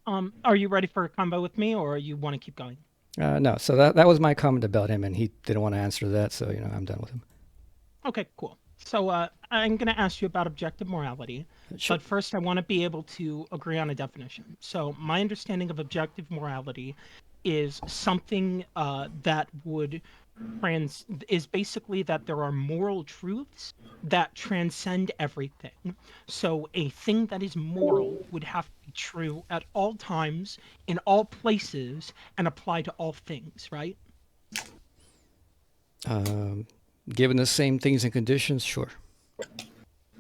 Are you ready for a combo with me, or you want to keep going? No, so that was my comment about him, and he didn't want to answer that, so I'm done with him. Okay, cool. So I'm going to ask you about objective morality, Sure. but first I want to be able to agree on a definition. So my understanding of objective morality is something that would is basically that there are moral truths that transcend everything. So a thing that is moral would have to be true at all times, in all places, and apply to all things, right? Um, Given the same things and conditions, sure.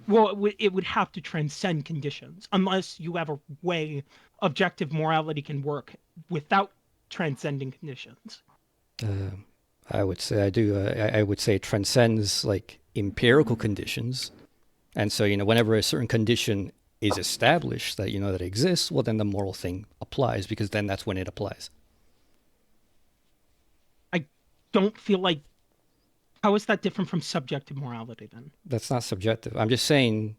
Well, it would have to transcend conditions, unless you have a way objective morality can work without transcending conditions. Uh, I would say I do. I would say it transcends like empirical conditions, and so whenever a certain condition is established that that exists, well, then the moral thing applies because then that's when it applies. I don't feel like, how is that different from subjective morality then? That's not subjective. I'm just saying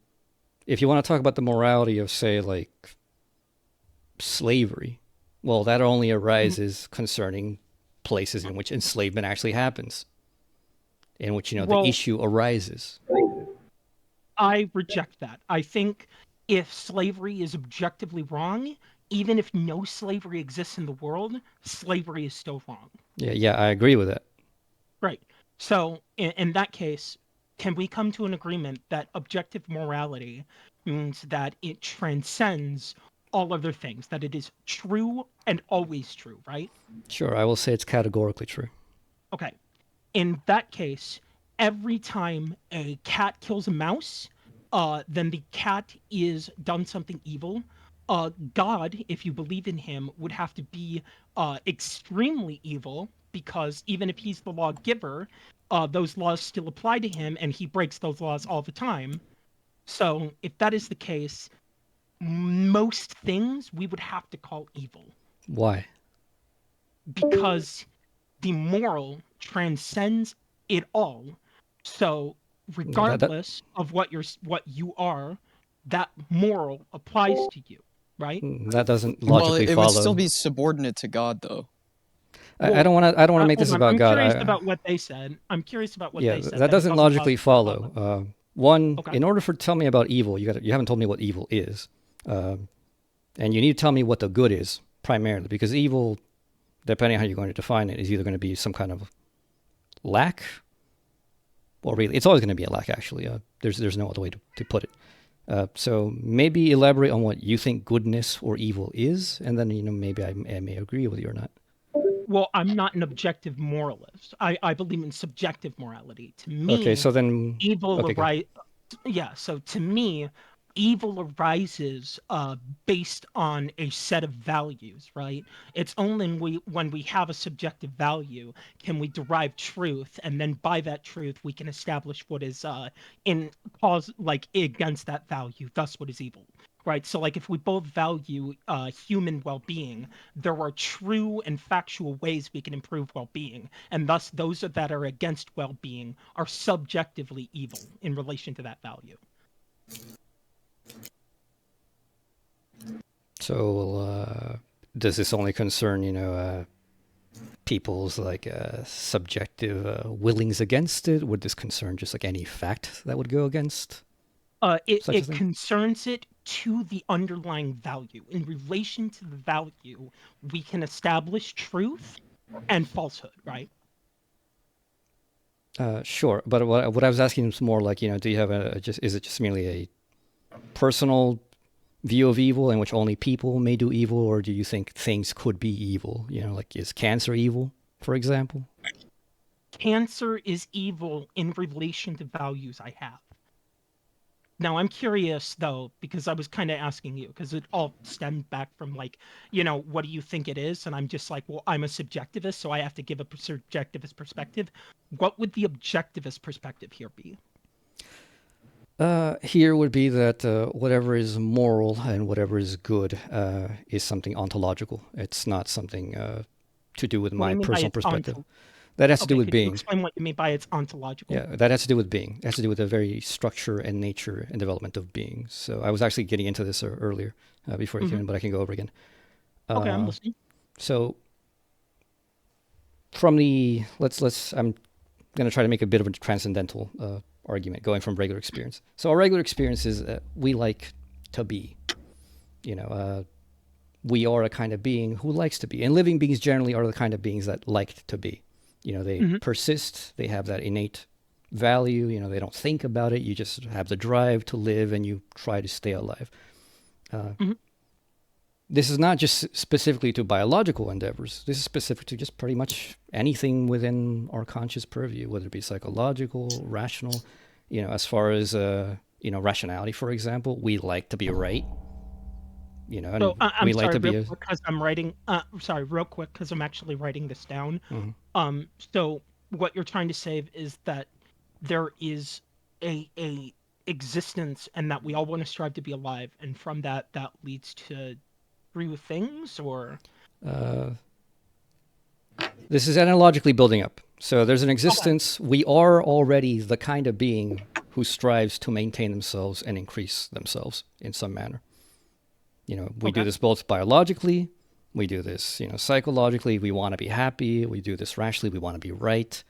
if you want to talk about the morality of, say, like slavery, well, that only Mhm. arises concerning places in which enslavement actually happens, in which the Well, issue arises. I reject that. I think if slavery is objectively wrong, even if no slavery exists in the world, slavery is still wrong. Yeah, yeah, I agree with that. Right. So, in that case, can we come to an agreement that objective morality means that it transcends all other things, that it is true and always true, right? Sure, I will say it's categorically true. Okay. In that case, every time a cat kills a mouse, then the cat is done something evil. God, if you believe in him, would have to be extremely evil because even if he's the lawgiver, those laws still apply to him and he breaks those laws all the time. So, if that is the case, most things we would have to call evil Why? because the moral transcends it all. So That regardless of what you are, that moral applies to you, right? that doesn't Well, logically it would still follow. be subordinate to God, though. I Well, don't want to. I don't want to make hold this on. about I'm God. curious about what they said. I'm curious about what Yeah, they said that that it doesn't doesn't logically logically follow. follow. One, Okay. in order for tell me about evil, you haven't told me what evil is, uh, and you need to tell me what the good is primarily, because evil, depending on how you're going to define it, is either going to be some kind of lack, or really, it's always going to be a lack. Actually, there's no other way to put it. So maybe elaborate on what you think goodness or evil is, and then maybe I may agree with you or not. Well, I'm not an objective moralist. I believe in subjective morality. To Okay, me, so then evil okay, go. arise yeah, so to me, evil arises based on a set of values, right? It's only when we have a subjective value can we derive truth, and then by that truth we can establish what is in cause like against that value, thus what is evil. Right. So like if we both value human well-being, there are true and factual ways we can improve well-being, and thus that are against well-being are subjectively evil in relation to that value. So does this only concern people's like subjective willings against it? Would this concern just like any fact that would go against It such a it thing? concerns it to the underlying value. In relation to the value, we can establish truth and falsehood, right? Sure, but what I was asking is more like do you have a just is it just merely a personal view of evil in which only people may do evil, or do you think things could be evil? Like is cancer evil, for example? Cancer is evil in relation to values I have. Now, I'm curious though, because I was kind of asking you, because it all stemmed back from like, what do you think it is? And I'm just like, well, I'm a subjectivist, so I have to give a subjectivist perspective. What would the objectivist perspective here be? Here would be that whatever is moral and whatever is good is something ontological. It's not something to do with What do my you mean by personal it's perspective. That has to do okay, with could you being. explain what you mean by it's ontological? Yeah, that has to do with being. It has to do with the very structure and nature and development of being. So I was actually getting into this earlier before you came Hmm. in, but I can go over again. Okay, I'm listening. So from the let's I'm going to try to make a bit of a transcendental argument going from regular experience. So our regular experience is we like to be, you know, we are a kind of being who likes to be, and living beings generally are the kind of beings that like to be. You know, they Hmm. persist, they have that innate value, you know, they don't think about it, you just have the drive to live and you try to stay alive. Hmm. This is not just specifically to biological endeavors. This is specific to just pretty much anything within our conscious purview, whether it be psychological, rational. You know, as far as rationality, for example, we like to be right. You know, So and I'm we like sorry, to be real a. quick, because I'm writing. Sorry, real quick, because I'm actually writing this down. Mhm. So what you're trying to say is that there is a existence, and that we all want to strive to be alive, and from that, that leads to true things, or Uh, this is analogically building up. So there's an okay, existence. We are already the kind of being who strives to maintain themselves and increase themselves in some manner. You know, we do okay. this both biologically, we do this, you know, psychologically, we want to be happy, we do this rationally, we want to be right.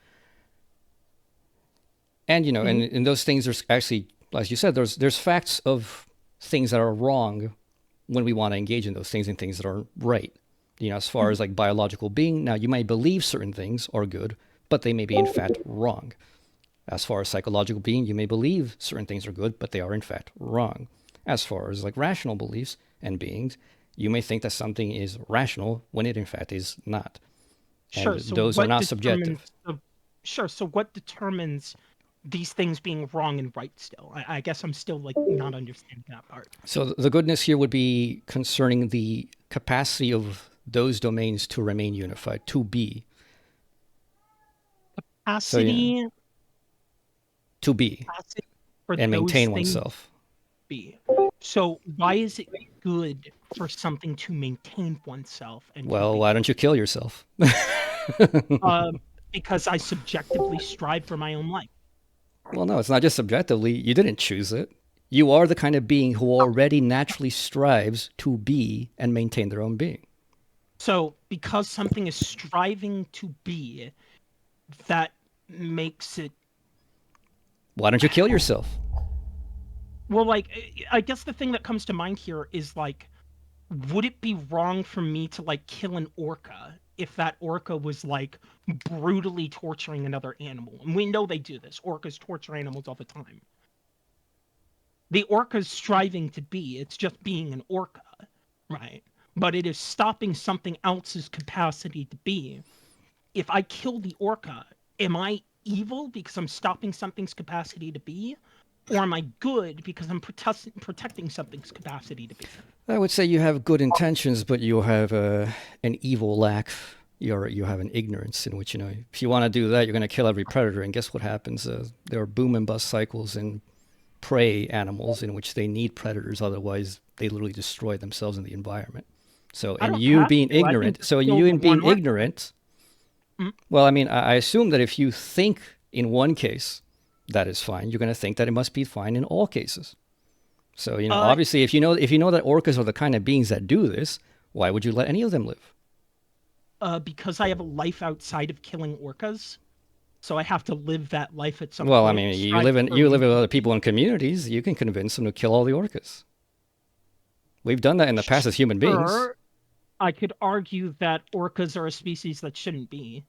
And, you know, and Hmm. in those things, there's actually, as you said, there's facts of things that are wrong when we want to engage in those things and things that are right. You know, as far Hmm. as like biological being, now you might believe certain things are good, but they may be in fact wrong. As far as psychological being, you may believe certain things are good, but they are in fact wrong. As far as like rational beliefs and beings, you may think that something is rational when it in fact is not. Sure. And So those are what not determines subjective. the sure? So what determines these things being wrong and right? Still, I guess I'm still like not understanding that part. So the goodness here would be concerning the capacity of those domains to remain unified, to be. So, you know, Capacity, to be capacity for and those maintain things oneself. be. So why is it good for something to maintain oneself and to Well, why be? don't you kill yourself? Um, because I subjectively strive for my own life. Well, no, it's not just subjectively. You didn't choose it. You are the kind of being who already naturally strives to be and maintain their own being. So because something is striving to be, that makes it Why don't you kill yourself? well, like I guess the thing that comes to mind here is like, would it be wrong for me to like kill an orca if that orca was like brutally torturing another animal? And we know they do this. Orcas torture animals all the time. The orca's striving to be, it's just being an orca, right? But it is stopping something else's capacity to be. If I kill the orca, am I evil because I'm stopping something's capacity to be? Or am I good because I'm protecting something's capacity to be? I would say you have good intentions, but you have an evil lack. You have an ignorance in which, you know, if you want to do that, you're going to kill every predator. And guess what happens? There are boom and bust cycles in prey animals in which they need predators. Otherwise, they literally destroy themselves in the environment. So, I and don't you have being to. I can ignorant, just so kill you the in one being orca. ignorant, Mm. well, I mean, I assume that if you think in one case that is fine, you're going to think that it must be fine in all cases. So, you know, Uh, obviously, if you know that orcas are the kind of beings that do this, why would you let any of them live? because I have a life outside of killing orcas, so I have to live that life at some Well, I point, mean, striving for you live with other maintain. people in communities. You can convince them to kill all the orcas. We've done that in the past as human beings. Sure, I could argue that orcas are a species that shouldn't be.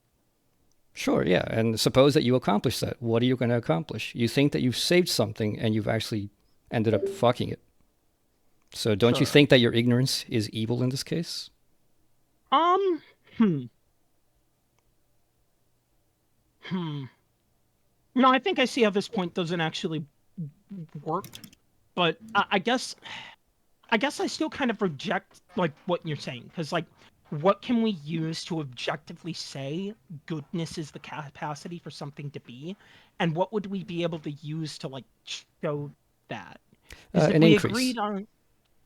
Sure, yeah. And suppose that you accomplish that. What are you going to accomplish? You think that you've saved something and you've actually ended up fucking it. So don't you Sure. think that your ignorance is evil in this case? Um, hmm, hmm. No, I think I see how this point doesn't actually work, but I guess I still kind of reject like what you're saying, because like, what can we use to objectively say goodness is the capacity for something to be, and what would we be able to use to like show that? Because if An we increase. agreed on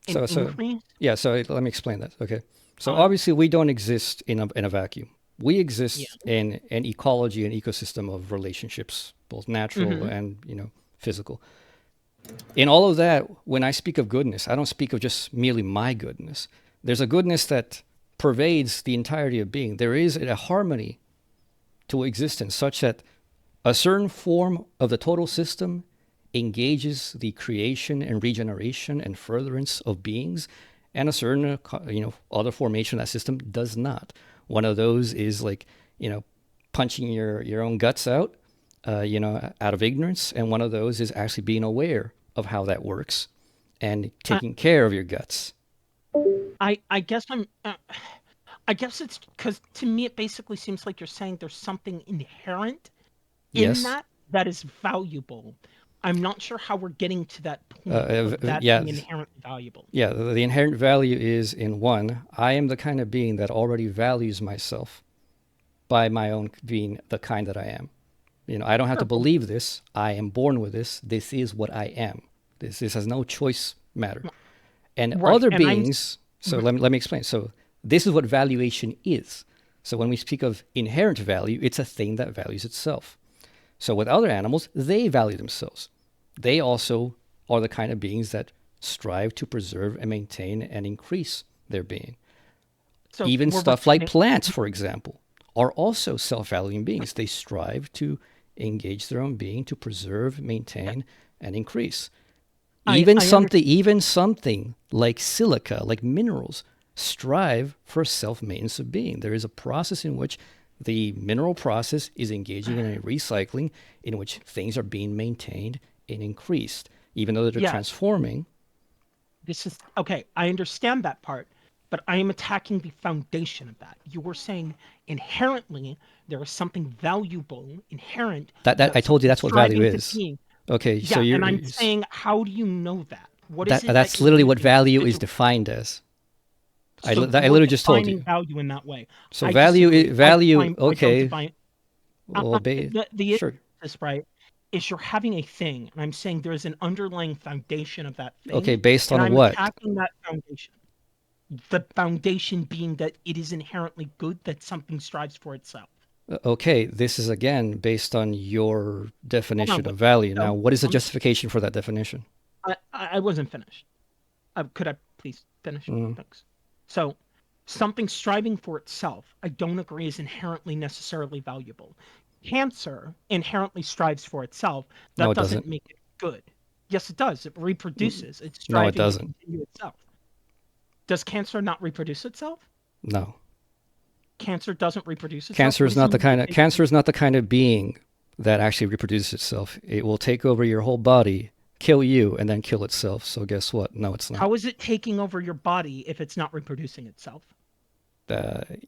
an So, increase, yeah, so let me explain that. Okay. So uh, obviously we don't exist in a vacuum. We yeah, exist in an ecology, an ecosystem of relationships, both natural mm-hmm, and, you know, physical. In all of that, when I speak of goodness, I don't speak of just merely my goodness. There's a goodness that pervades the entirety of being. There is a harmony to existence such that a certain form of the total system engages the creation and regeneration and furtherance of beings, and a certain other formation of that system does not. One of those is like punching your own guts out, out of ignorance, and one of those is actually being aware of how that works and taking care of your guts. I guess I guess it's because to me it basically seems like you're saying there's something inherent in Yes. that is valuable. I'm not sure how we're getting to that point of that Yeah. being inherently valuable. Yeah, the inherent value is in one, I am the kind of being that already values myself by my own being the kind that I am. I don't have to Sure, but believe this. I am born with this. This is what I am. This has no choice matter. And right, other and beings, so let me explain. So this is what valuation is. So when we speak of inherent value, it's a thing that values itself. So with other animals, they value themselves. They also are the kind of beings that strive to preserve and maintain and increase their being. so Even we're stuff like repeating. plants, for example, are also self-valuing beings. They strive to engage their own being to preserve, maintain, and increase. Even I understand. something like silica, like minerals, strive for self-maintenance of being. There is a process in which the mineral process is engaging in a recycling in which things are being maintained and increased. Even though they're Yeah, transforming, this is okay. I understand that part, but I am attacking the foundation of that. You were saying inherently there is something valuable inherent that I about told you something that's what value striving to is. being. Okay, so Yeah, and I'm saying, how do you know that? What is it that that's you're literally what using value to is defined as. so I you're literally just told defining you. value in that way? So I disagree. value. I don't Okay, define well, the issue sure. with this, right, is you're having a thing, and I'm saying there's an underlying foundation of that Okay, thing, based and on I'm what? attacking that foundation. The foundation being that it is inherently good, that something strives for itself. Okay, this is again based on your Hold on, definition wait. of value. Now, So what is the some justification for that definition? I wasn't finished. Could I please finish? Mm. Thanks. So, something striving for itself, I don't agree is inherently necessarily valuable. Cancer inherently strives for itself. No, That it doesn't doesn't. make it good. Yes, it does. It reproduces. It's No, it striving to doesn't. continue itself. Does cancer not reproduce itself? No. Cancer doesn't reproduce itself. What is the Cancer motivation? is not the kind of being that actually reproduces itself. It will take over your whole body, kill you, and then kill itself. So guess what? No, it's not. How is it taking over your body if it's not reproducing itself?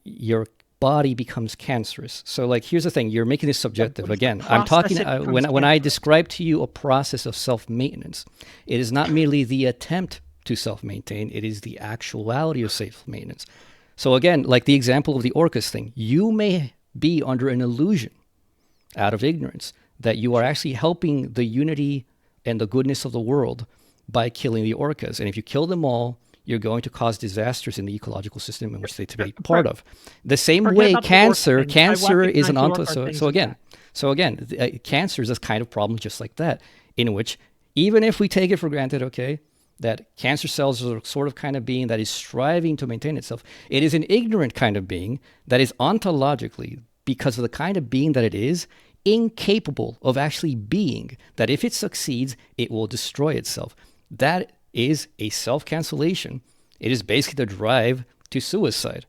Your body becomes cancerous. So like here's the thing, you're making this subjective. What is the Again, I'm talking process it becomes when I cancerous? describe to you a process of self-maintenance, it is not merely the attempt to self-maintain, it is the actuality of self-maintenance. So again, like the example of the orcas thing, you may be under an illusion out of ignorance that you are actually helping the unity and the goodness of the world by killing the orcas. And if you kill them all, you're going to cause disasters in the ecological system in which they to be part of. The same Forget way about the orca cancer, things. I cancer is recognize an the orca so things as again, that. cancer is this kind of problem just like that, in which even if we take it for granted, okay, that cancer cells are a sort of kind of being that is striving to maintain itself, it is an ignorant kind of being that is ontologically, because of the kind of being that it is, incapable of actually being, that if it succeeds, it will destroy itself. That is a self-cancellation. It is basically the drive to suicide.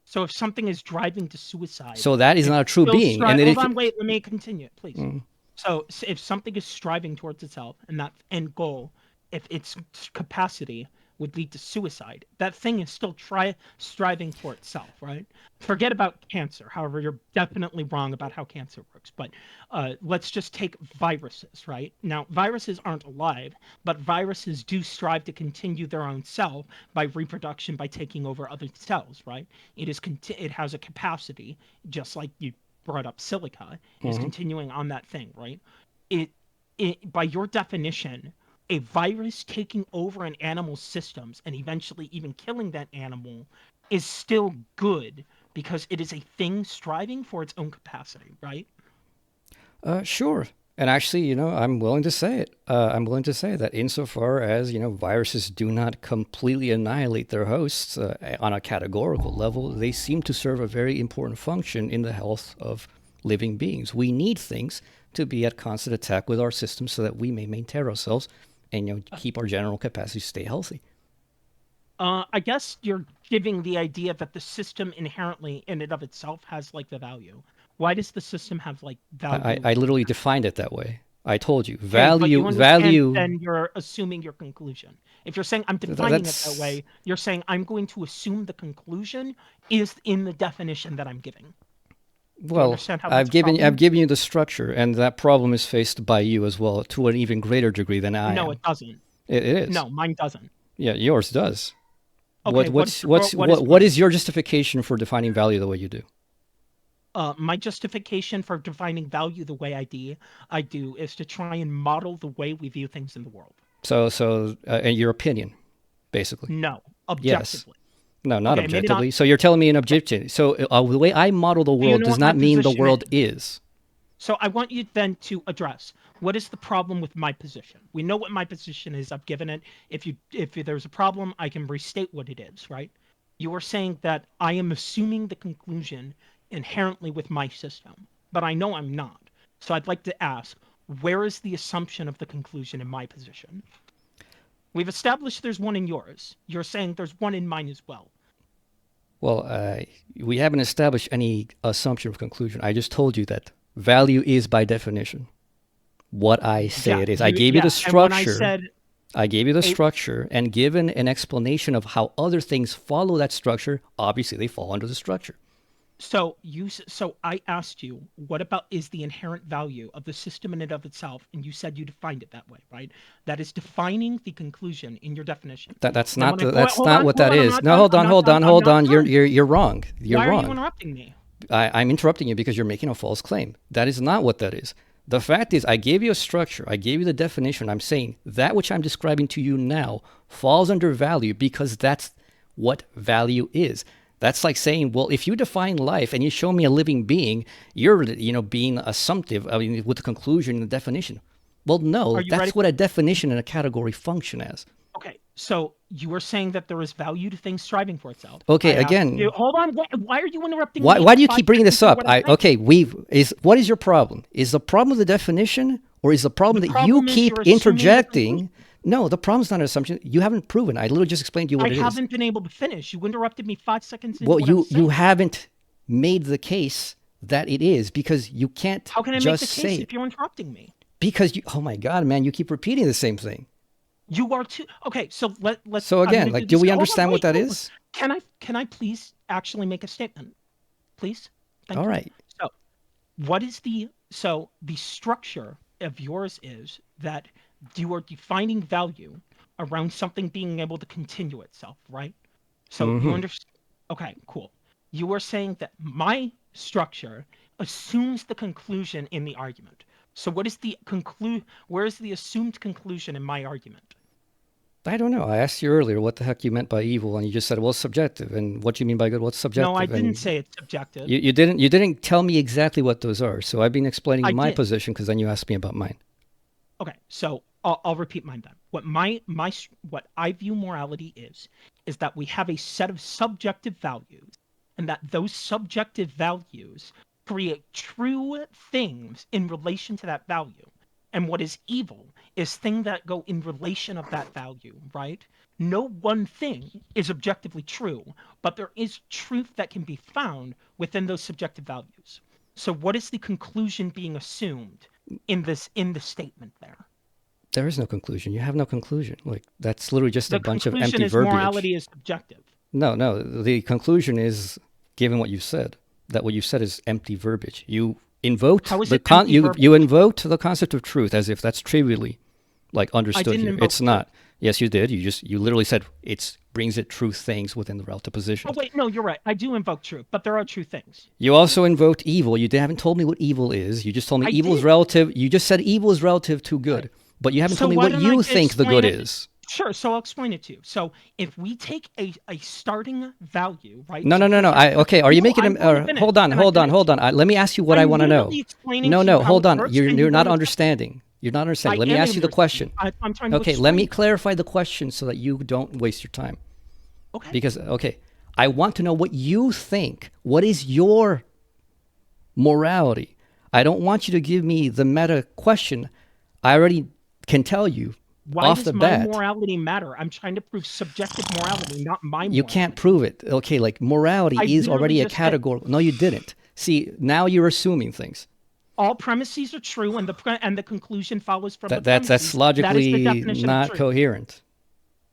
So if something is driving to suicide, So that is it's not a true still being. And strive. it, Hold on, wait. Let me continue, please. mm, So if something is striving towards itself, and that end goal, if its capacity would lead to suicide, that thing is still striving for itself, right? Forget about cancer. However, you're definitely wrong about how cancer works. But let's just take viruses, right? Now, viruses aren't alive, but viruses do strive to continue their own self by reproduction, by taking over other cells, right? It has a capacity, just like you brought up silica, is mhm. continuing on that thing, right? It, by your definition, a virus taking over an animal's systems and eventually even killing that animal is still good because it is a thing striving for its own capacity, right? Sure. And actually, I'm willing to say it. I'm willing to say that insofar as, viruses do not completely annihilate their hosts on a categorical level, they seem to serve a very important function in the health of living beings. We need things to be at constant attack with our system so that we may maintain ourselves and, keep our general capacity to stay healthy. I guess you're giving the idea that the system inherently in and of itself has like the value. Why does the system have like I, value? I literally defined it that way. I told you, Okay, but you understand value. then you're assuming your conclusion. If you're saying I'm defining it that That's way, you're saying I'm going to assume the conclusion is in the definition that I'm giving. Do you Well, understand how I've that's a given problem? you the structure, and that problem is faced by you as well to an even greater degree than I No, it am. doesn't. It is. No, mine doesn't. Yeah, yours does. Okay, What is your justification for defining value the way you do? My justification for defining value the way I do is to try and model the way we view things in the world. So, in your opinion, basically. No, Yes. objectively. No, not Okay, maybe not. objectively. So you're telling me an objectivity. So the way I model the Do you world know does what my not mean the position world is? is. So I want you then to address what is the problem with my position. We know what my position is. I've given it. If there's a problem, I can restate what it is, right? You are saying that I am assuming the conclusion inherently with my system, but I know I'm not. So I'd like to ask, where is the assumption of the conclusion in my position? We've established there's one in yours. You're saying there's one in mine as well. Well, we haven't established any assumption of conclusion. I just told you that value is by definition what I say it is. I gave you the And when I structure. said I gave you the a, structure, and given an explanation of how other things follow that structure, obviously they fall under the structure. so I asked you, what about is the inherent value of the system in and of itself? And you said you defined it that way, right? That is defining the conclusion in your definition. That's Then not when I that's hold not on, what hold that on, I'm is. not No, done. hold I'm on, not hold done. on, I'm hold not on. done. You're wrong. You're Why are you wrong. interrupting me? I'm interrupting you because you're making a false claim. That is not what that is. The fact is, I gave you a structure. I gave you the definition. I'm saying that which I'm describing to you now falls under value because that's what value is. That's like saying, well, if you define life and you show me a living being, you're, being assumptive, with the conclusion and the definition. Well, no, Are you ready? that's what a definition and a category function as. Okay, so you were saying that there is value to things striving for itself. Okay, I asked you, again, hold on. Why are you interrupting why me why do you 5 keep bringing seconds this into up? what I'm saying? What is your problem? Is the problem with the definition, or is the problem The that you problem is keep you're assuming the conclusion. interjecting? No, the problem's not an assumption. You haven't proven. I literally just explained to you I what it is. haven't been able to finish. You interrupted me 5 seconds into Well, what I'm you saying. haven't made the case that it is because you can't How can I make just the say case it. if you're interrupting me? Because oh my God, man, you keep repeating the same thing. You are too. Okay, so let's. So I'm again, gonna do do this. we Hold on, understand what wait, that hold on. is? Can I please actually make a statement, please? Thank All you. right. So, the structure of yours is that you are defining value around something being able to continue itself, right? So you Mm-hmm. understand. Okay, cool. You are saying that my structure assumes the conclusion in the argument. So what is the where is the assumed conclusion in my argument? I don't know. I asked you earlier what the heck you meant by evil, and you just said, well, it's subjective. And what do you mean by good? What's No, I subjective? didn't And say it's subjective. you didn't tell me exactly what those are. So I've been explaining I my did. position because then you asked me about mine. Okay, so I'll repeat mine then. What I view morality is that we have a set of subjective values, and that those subjective values create true things in relation to that value. And what is evil is things that go in relation of that value, right? No one thing is objectively true, but there is truth that can be found within those subjective values. So what is the conclusion being assumed in the statement there? There is no conclusion. You have no conclusion. Like that's literally just a The bunch of conclusion empty is verbiage. morality is subjective. No. The conclusion is, given what you said, that what you said is empty verbiage. You invoked How is it empty verbiage? you invoked the concept of truth as if that's trivially like I understood didn't here. invoke It's truth. not. Yes, you did. You literally said it brings it true things within the relative Oh positions. wait, no, you're right. I do invoke truth, but there are true things. You also invoked evil. You haven't told me what evil is. You just told me I evil is did. relative. You just said evil is relative to good, Right. but you haven't So told me why what don't I you think the explain good it? is. Sure. So I'll explain it to you. So if we take a starting value, right? No, So no, no, for no. example, Okay. Are you no, making I'm him? going to finish. Hold on, Can I hold on, finish? hold on. Let me ask you what I I'm want to know. literally explaining No, to you no, how hold it on. works, You're and you're you not don't accept it. understanding. You're not understanding. I Let me am ask you the understanding. question. I'm trying to Okay. Let me explain. clarify the question so that you don't waste your time. Okay. Because okay, I want to know what you think. What is your morality? I don't want you to give me the meta question. I already can tell you Why off does the my bat. morality matter? I'm trying to prove subjective morality, not my You can't morality. prove it. Okay, like morality I is literally already a just said categorical. No, you didn't. See, now you're assuming things. all premises are true, and the conclusion follows from the That's premises. That is the logically definition of not truth. coherent.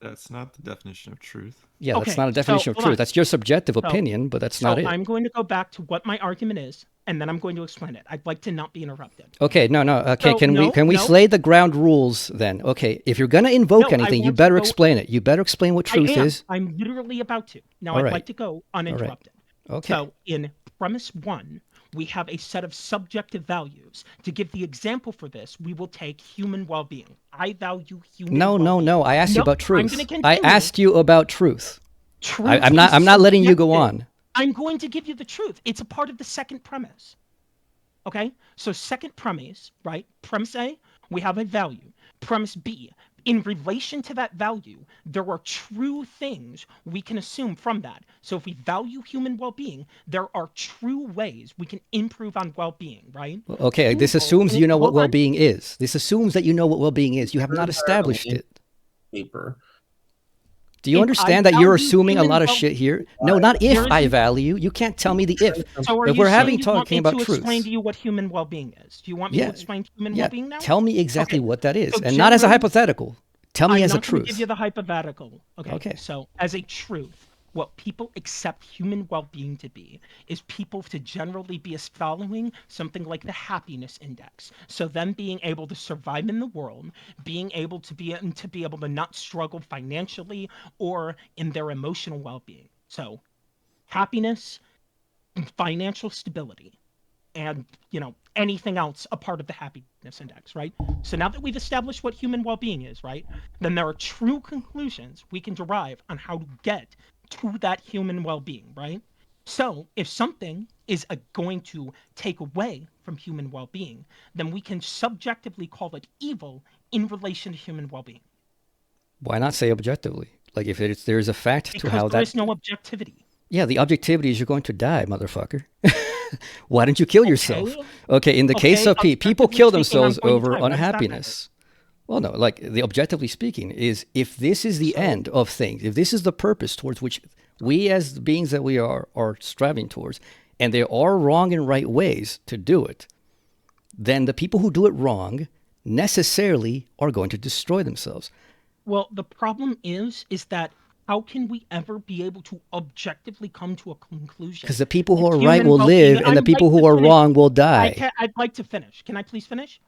That's not the definition of truth. Yeah, that's Okay, not a so definition of hold truth. on. That's your subjective So, opinion, but that's not so it. I'm going to go back to what my argument is, and then I'm going to explain it. I'd like to not be interrupted. Okay, no, no. Okay, So no, can we no, slay the ground rules then? Okay, if you're gonna invoke no. I anything, you want to better go. explain it. You better explain what I truth am. is. I'm literally about to. Now All I'd right, like to go all right. uninterrupted. Okay. So in premise one, we have a set of subjective values. To give the example for this, we will take human well-being. I value human No, no, well-being. no. I asked you No, about I'm going to truth. I continue. asked you about truth. Truth is I'm not letting you go subjective. on. I'm going to give you the truth. It's a part of the second premise. Okay? So second premise, right? Premise A, we have a value. Premise B, in relation to that value, there are true things we can assume from that. So if we value human well-being, there are true ways we can improve on well-being, right? Okay, this Evil, assumes you know what hold on. well-being is. This assumes that you know what well-being is. You have You're not entirely established in it. paper. Do you If I understand that you're value assuming a human lot of shit well-being, here? No, Why? not if there is I value. You can't tell me the if. so are If you we're saying having you want talking me about to explain to truths, you what human well-being is? Do you want me to yeah, explain human yeah, well-being now? tell me exactly Okay. what that is, So and not as a generally, hypothetical. Tell me I'm as a not going to give truth. you the hypothetical. Okay. Okay. So as a truth, what people accept human well-being to be is people to generally be as following something like the happiness index. So them being able to survive in the world, being able to be able to not struggle financially or in their emotional well-being. So happiness, financial stability, and anything else a part of the happiness index, right? So now that we've established what human well-being is, right, then there are true conclusions we can derive on how to get to that human well-being, right? So if something is going to take away from human well-being, then we can subjectively call it evil in relation to human well-being, Why not say objectively? Like if there's a fact to because how there that. is no objectivity. Yeah, the objectivity is you're going to die, motherfucker. Why don't you kill yourself? Okay. Okay, in the case Okay, of people objectively kill speaking, I'm themselves going to over die. Why does that matter? unhappiness. Well, no, like the objectively speaking is if this is the So end of things, if this is the purpose towards which we as the beings that we are striving towards, and there are wrong and right ways to do it, then the people who do it wrong necessarily are going to destroy themselves. well, the problem is that how can we ever be able to objectively come to a conclusion Because the people who that are right human will well-being? live and the I'd like people to who are finish. wrong will die. I'd like to finish. Can I please finish?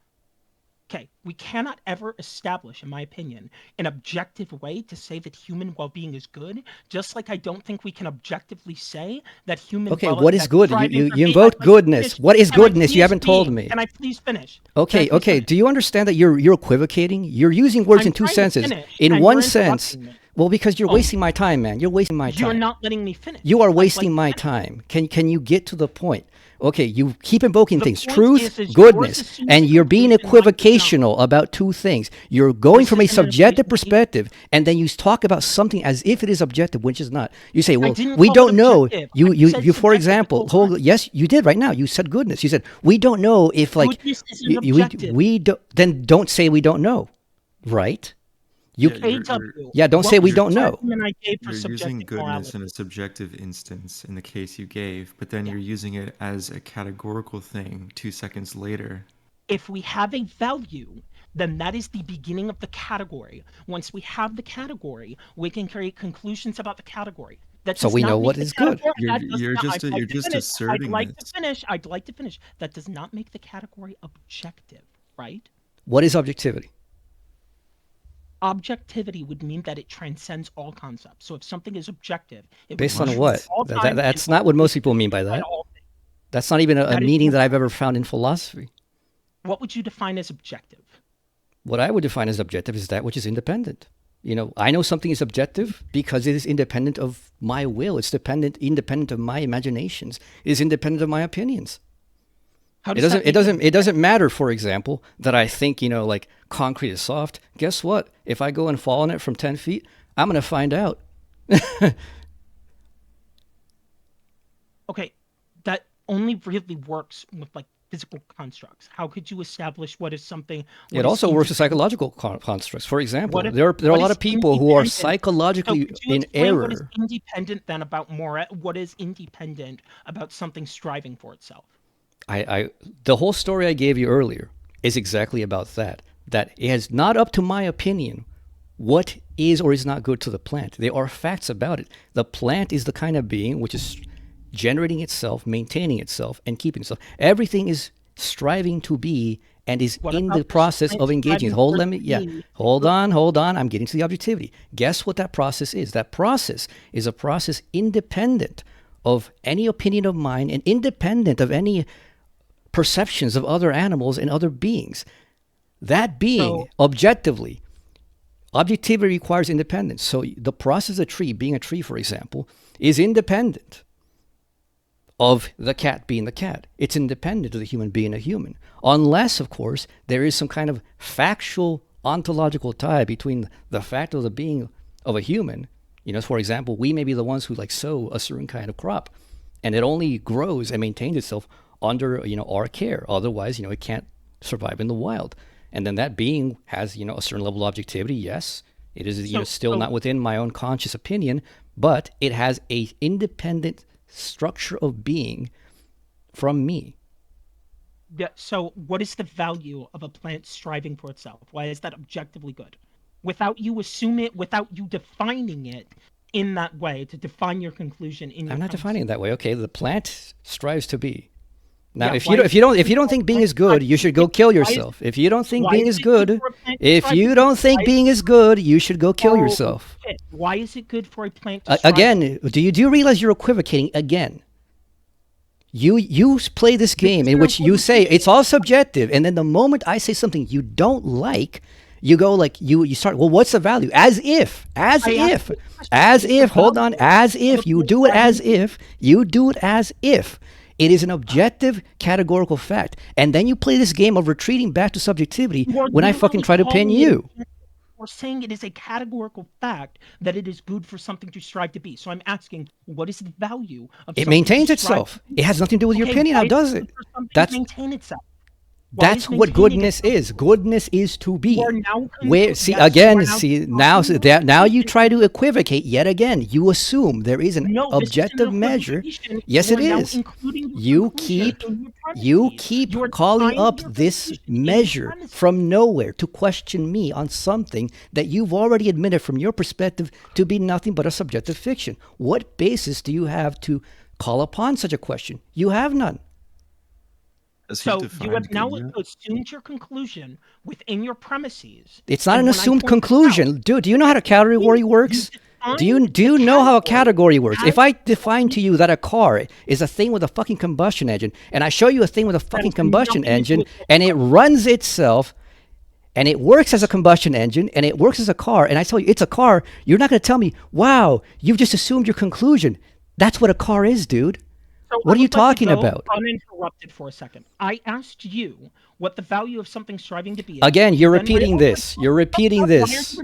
Okay, we cannot ever establish, in my opinion, an objective way to say that human well-being is good. Just like I don't think we can objectively say that Okay, what is that good? striving for You gain. I'd invoked like to goodness. finish. What is Can I goodness? You please haven't told be? me. Can I please finish? Can I Okay, please okay. finish? Do you understand that you're equivocating? You're using words I'm in two trying to senses. finish, In and one you're sense, interrupting me. well, because you're Oh, wasting my time, man. You're wasting my you're time. not letting me finish. You are I'd like wasting to my finish. time. Can you get to the point? Okay, you keep invoking The things, point truth, is yours goodness, assumes and a you're being conclusion mine does not. equivocational about two things. You're going This from a isn't an subjective equation. perspective, and then you talk about something as if it is objective, which is not. You say, I well, didn't we call it don't know. objective. I said For subjective the example, whole time. yes, you did right now. You said goodness. You said we don't know if like Goodness isn't objective. we don't. Then don't say we don't know, right? You Yeah, AW, yeah. Don't say what we was you're the don't know. argument I gave for you're using subjective goodness morality? in a subjective instance in the case you gave, but then Yeah. you're using it as a categorical thing 2 seconds later. If we have a value, then that is the beginning of the category. Once we have the category, we can create conclusions about the category. That So does we know not make what the is good. category. You're That does you're not. just I'd like you're to just finish. I'd asserting like to this. finish. I'd like to finish. That does not make the category objective, right? What is objectivity? Objectivity would mean that it transcends all concepts. So if something is objective, it would Based be on What? true what? at all times and That's not what most always people mean be by true at that. all things. That's not even a That is meaning what, that I've ever found in philosophy. what would you define as objective? What I would define as objective is that which is independent. I know something is objective because it is independent of my will. It's independent of my imaginations. It is independent of my opinions. How It does doesn't. that make It doesn't matter. For example, that I think like concrete is soft. Guess what? If I go and fall on it from 10 feet, I'm gonna find out. Okay, that only really works with like physical constructs. How could you establish what is something? It What is also works with independent? psychological constructs. For example, What if there are a what lot is of people who are independent? So psychologically could you in explain what is error. independent then about what is independent about something striving for itself? The whole story I gave you earlier is exactly about that. That it is not up to my opinion what is or is not good to the plant. There are facts about it. The plant is the kind of being which is generating itself, maintaining itself, and keeping itself. Everything is striving to be and is What in the about the process plant of engaging. striving Hold, for let me, the yeah. being? Hold on. I'm getting to the objectivity. Guess what that process is? That process is a process independent of any opinion of mine and independent of any perceptions of other animals and other beings. That being, So objectively, objectivity requires independence. So the process of a tree, being a tree, for example, is independent of the cat being the cat. It's independent of the human being a human. Unless, of course, there is some kind of factual ontological tie between the fact of the being of a human. For example, we may be the ones who like sow a certain kind of crop, and it only grows and maintains itself under our care. Otherwise, it can't survive in the wild. And then that being has a certain level of objectivity. Yes, it is still not within my own conscious opinion, but it has a independent structure of being from me. yeah, so what is the value of a plant striving for itself? Why is that objectively good? Without you without you defining it in that way, to define your conclusion in your I'm not premise. defining it that way. Okay, the plant strives to be. Now, Yeah, if why you is don't think being is good, you should go kill yourself. If you don't think why being is is it good good, for a plant to if strive you to don't think why- being is good, you should go kill Oh, yourself. shit. Why is it good for a plant to strive Again, do you realize you're equivocating again? You play this game in which you say it's all subjective, and then the moment I say something you don't like, you go like you start. Well, what's the value? As if. Hold on. As if you do it as if it is an objective categorical fact, and then you play this game of retreating back to subjectivity You are when I fucking literally try to pin calling it you. We're saying it is a categorical fact that it is good for something to strive to be. So I'm asking, what is the value of It something maintains to strive itself. to be? It has nothing to do with your Okay, opinion. why How is does it it? good for something That's to maintain itself? Why That's is what maintaining goodness itself is. Goodness is to be. You are now Where see yes, you again, are now see defining now you it. try to equivocate yet again. You assume there is an No, this isn't objective an measure. equivocation. Yes, You it are now is. including your You conclusion keep in your you premises. keep You are calling defining up your this conclusion in your measure premises. from nowhere to question me on something that you've already admitted from your perspective to be nothing but a subjective fiction. What basis do you have to call upon such a question? You have none. Has he So you defined have now good yet? assumed your conclusion within your premises. It's not And an when I assumed point conclusion. out, Dude, do you know how a category works? Do you know how a category works? If I define to you that a car is a thing with a fucking combustion engine, and I show you a thing with a fucking combustion engine, and it runs itself, and it works as a combustion engine, and it works as a car, and I tell you it's a car, you're not going to tell me, wow, you've just assumed your conclusion. That's what a car is, dude. So What I are you would like to talking go about? Uninterrupted for a second. I asked you what the value of something striving to be is. Again, you're Then repeating this. You're repeating this.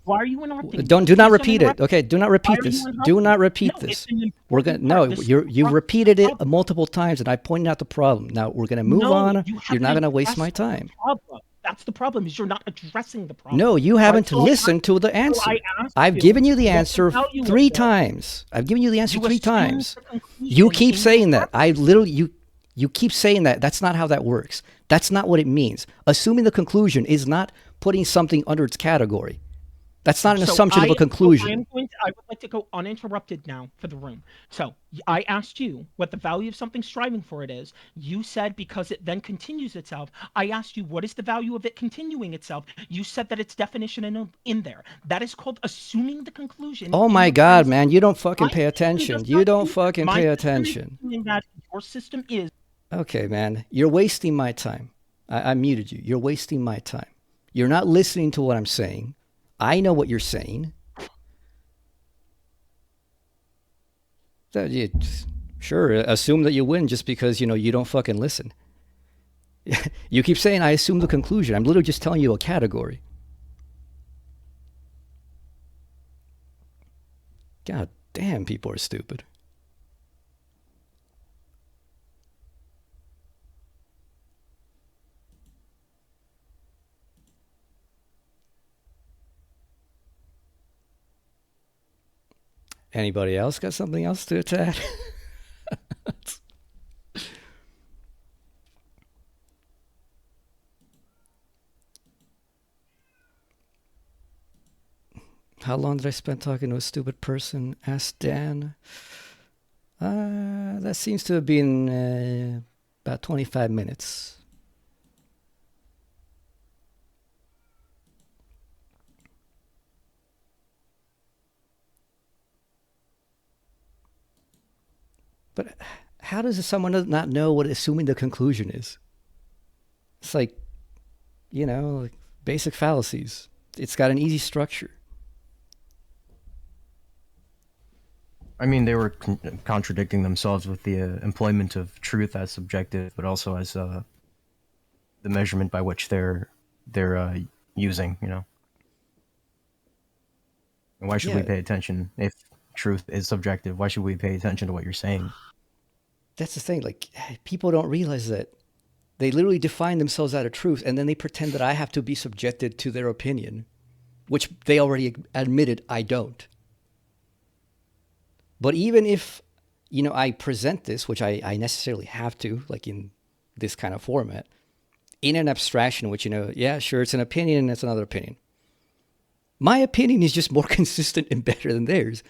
Why are you interrupting? Do not Please repeat it. interrupt. Okay, do not Why repeat are you this. Do interrupting? not repeat No, this. it's an We're gonna important part. no. This is You've the repeated it problem. multiple times, and I pointed out the problem. Now we're gonna move No, on. you You're not haven't gonna waste my addressed time. the problem. That's the problem, is you're not addressing the problem. No, you Right? haven't So I listened to the so answer. I asked I've you given you the what the answer value of 3 this. times. I've given you the answer You 3 assumed times. the conclusion You keep in your saying that. I premise. literally you keep saying that. That's not how that works. That's not what it means. Assuming the conclusion is not putting something under its category. That's not an assumption of a conclusion. I would like to go uninterrupted now for the room. So I asked you what the value of something striving for it is. You said because it then continues itself. I asked you what is the value of it continuing itself. You said that its definition in there. That is called assuming the conclusion. Oh in my your God, premise. man, you don't fucking My pay system attention. does You not don't do that. fucking My pay system is attention. assuming that your system is. Okay, man, you're wasting my time. I muted you. You're wasting my time. You're not listening to what I'm saying. I know what you're saying. Sure, assume that you win just because, you don't fucking listen. You keep saying I assume the conclusion. I'm literally just telling you a category. God damn, people are stupid. Anybody else got something else to add? How long did I spend talking to a stupid person? Asked Dan. That seems to have been about 25 minutes. But how does someone not know what assuming the conclusion is? It's like, like basic fallacies. It's got an easy structure. I mean, they were contradicting themselves with the employment of truth as subjective, but also as the measurement by which they're using. And why should we pay attention if truth is subjective? Why should we pay attention to what you're saying? That's the thing. Like, people don't realize that they literally define themselves out of truth, and then they pretend that I have to be subjected to their opinion, which they already admitted I don't. But even if, I present this, which I necessarily have to, like in this kind of format, in an abstraction, which, yeah, sure, it's an opinion and it's another opinion. My opinion is just more consistent and better than theirs.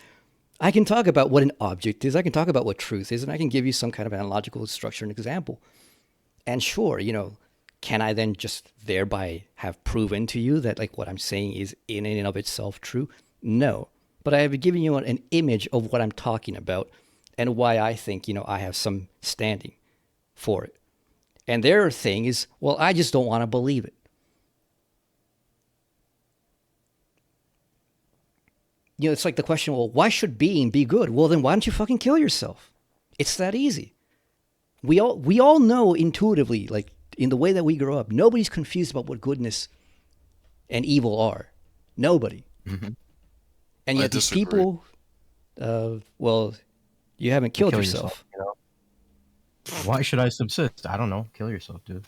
I can talk about what an object is, I can talk about what truth is, and I can give you some kind of analogical structure and example. And sure, can I then just thereby have proven to you that like what I'm saying is in and of itself true? No. But I have given you an image of what I'm talking about and why I think, I have some standing for it. And their thing is, well, I just don't want to believe it. It's like the question, well, why should being be good? Well, then why don't you fucking kill yourself? It's that easy. We all know intuitively, like in the way that we grow up, nobody's confused about what goodness and evil are. Nobody. Mm-hmm. And yet these people, well, you haven't killed yourself. Why should I subsist? I don't know. Kill yourself, dude.